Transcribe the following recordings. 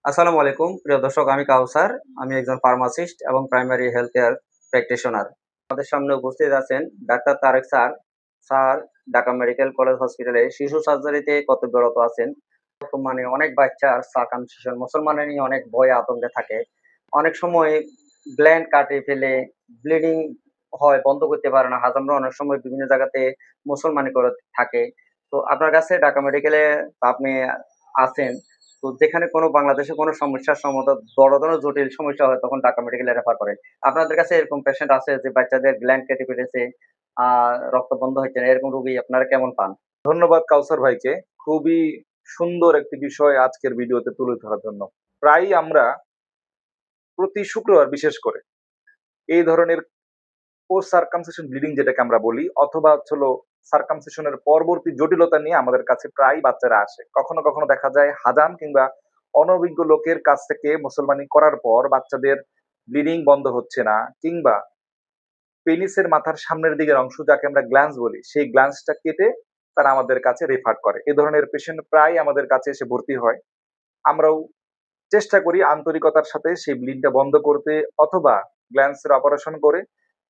আসসালামু আলাইকুম প্রিয় দর্শক, আমি কাউসার। আমি একজন ফার্মাসিস্ট এবং প্রাইমারি হেলথ কেয়ার প্র্যাকটিশনার। আমাদের সামনে উপস্থিত আছেন doctor Tareq sir. Sir Dhaka medical college হসপিটালে শিশু সার্জারিতে কর্তব্যরত আছেন। বর্তমানে অনেক বাচ্চার সার্কামসিশন মুসলমানের নিয়ে অনেক ভয় আতঙ্কে থাকে। অনেক সময় গ্ল্যান্ড কাটে ফেলে, ব্লিডিং হয়, বন্ধ করতে পারে না। হাজমরা অনেক সময় বিভিন্ন জায়গাতে মুসলমানি করে থাকে। তো আপনার কাছে ঢাকা মেডিকেলে আপনি আছেন। তো যেখানে কোনো বাংলাদেশে কোনো সমস্যার সমাধান বড় ধরনের জটিল সমস্যা হয় তখন ঢাকা মেডিকেলে রেফার করে। আপনাদের কাছে এরকম পেশেন্ট আছে যে বাচ্চাদের গ্ল্যান্ড কেটে ফেলেছে, রক্ত বন্ধ হচ্ছে না, এরকম রোগী আপনারা কেমন পান? ধন্যবাদ কাউসার ভাইকে। খুবই সুন্দর একটি বিষয় আজকের ভিডিওতে তুলে ধরার জন্য। প্রায়ই আমরা প্রতি শুক্রবার বিশেষ করে এই ধরনের পোস্ট সার্কামসিশন ব্লিডিং যেটাকে আমরা বলি, অথবা হলো সার্কামসিশনের পরবর্তী জটিলতা নিয়ে আমাদের কাছে প্রায় বাচ্চারা আসে। কখনো কখনো দেখা যায় হাজাম কিংবা অনভিজ্ঞ লোকের কাছ থেকে মুসলমানি করার পর বাচ্চাদের ব্লিডিং বন্ধ হচ্ছে না, কিংবা পেনিসের মাথার সামনের দিকের অংশ যাকে আমরা গ্ল্যান্স বলি, সেই গ্ল্যান্সটা কেটে তারা আমাদের কাছে রেফার করে। এ ধরনের পেশেন্ট প্রায় আমাদের কাছে এসে ভর্তি হয়। আমরাও চেষ্টা করি আন্তরিকতার সাথে সেই ব্লিডটা বন্ধ করতে, অথবা গ্ল্যান্সের অপারেশন করে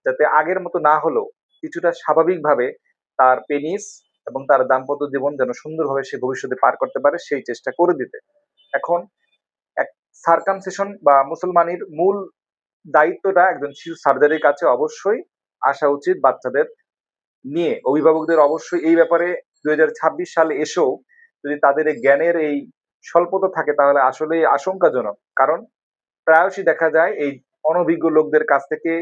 যাতে আগের মতো না হলেও কিছুটা স্বাভাবিকভাবে তার পেনিস এবং তার দাম্পত্য জীবন যেন সুন্দরভাবে সে ভবিষ্যতে পার করতে পারে সেই চেষ্টা করে দিতে। এখন এক সার্কামসিশন বা মুসলমানির মূল দায়িত্বটা একজন শিশু সার্জারির কাছে অবশ্যই আসা উচিত। বাচ্চাদের নিয়ে অভিভাবকদের অবশ্যই এই ব্যাপারে 2026 সালে এসেও যদি তাদের এই জ্ঞানের এই স্বল্পতা থাকে তাহলে আসলেই আশঙ্কাজনক। কারণ প্রায়শই দেখা যায় এই অনভিজ্ঞ লোকদের কাছ থেকে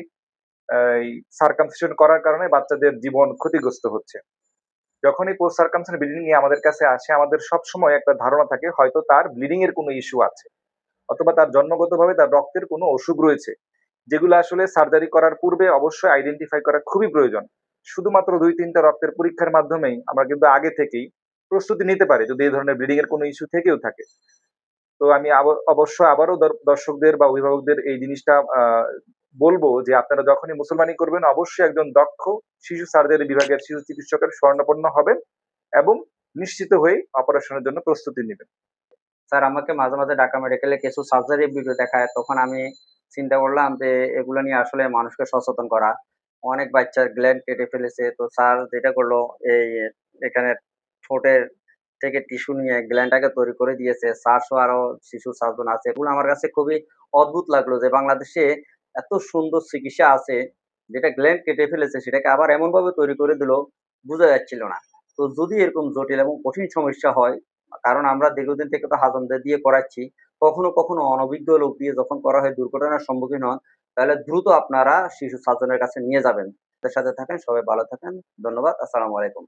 এই সার্কামসিশন করার কারণে বাচ্চাদের জীবন ক্ষতিগ্রস্ত হচ্ছে। যখনই পোস্ট সার্কামসিশন ব্লিডিং নিয়ে আমাদের কাছে আসে, আমাদের সবসময় একটা ধারণা থাকে হয়তো তার ব্লিডিং এর কোনো ইস্যু আছে, অথবা তার জন্মগতভাবে তার রক্তের কোনো অসুখ রয়েছে, যেগুলো আসলে সার্জারি করার পূর্বে অবশ্যই আইডেন্টিফাই করা খুবই প্রয়োজন। শুধুমাত্র ২-৩টা রক্তের পরীক্ষার মাধ্যমেই আমরা কিন্তু আগে থেকেই প্রস্তুতি নিতে পারি যদি এই ধরনের ব্লিডিং এর কোনো ইস্যু থেকেও থাকে। তো আমি অবশ্য আবারও দর্শকদের বা অভিভাবকদের এই জিনিসটা বলবো যে আপনারা যখনই মুসলমানি করবেন অবশ্যই একজন দক্ষ শিশু সার্জারি বিভাগের শিশু চিকিৎসকের শরণাপন্ন হবেন এবং নিশ্চিত হয়ে অপারেশনের জন্য প্রস্তুতি নেবেন। স্যার আমাকে মাঝে, মাঝে ঢাকা মেডিকেলে কিছু সার্জারি ভিডিও দেখায়। তখন আমি চিন্তা করলাম যে এগুলো নিয়ে আসলে মানুষকে সচেতন করা। অনেক বাচ্চার গ্ল্যান্ড কেটে ফেলেছে। তো স্যার যেটা করলো, এই এখানে ঠোঁটের থেকে টিস্যু নিয়ে গ্ল্যান্ডটাকে তৈরি করে দিয়েছে। স্যার সহ আরো শিশু সার্জন আছে। এগুলো আমার কাছে খুবই অদ্ভুত লাগলো যে বাংলাদেশে এত সুন্দর চিকিৎসা আছে, যেটা গ্ল্যান্ড কেটে ফেলেছে সেটাকে আবার এমনভাবে তৈরি করে দিল, বোঝা যাচ্ছিল না। তো যদি এরকম জটিল এবং কঠিন সমস্যা হয়, কারণ আমরা দীর্ঘদিন থেকে তো হাজমদের দিয়ে করাচ্ছি। কখনো, কখনো অনভিজ্ঞ লোক দিয়ে যখন করা হয় দুর্ঘটনার সম্মুখীন হন, তাহলে দ্রুত আপনারা শিশু সার্জনের কাছে নিয়ে যাবেন। আমাদের সাথে থাকেন, সবাই ভালো থাকেন। ধন্যবাদ। আসসালামু আলাইকুম।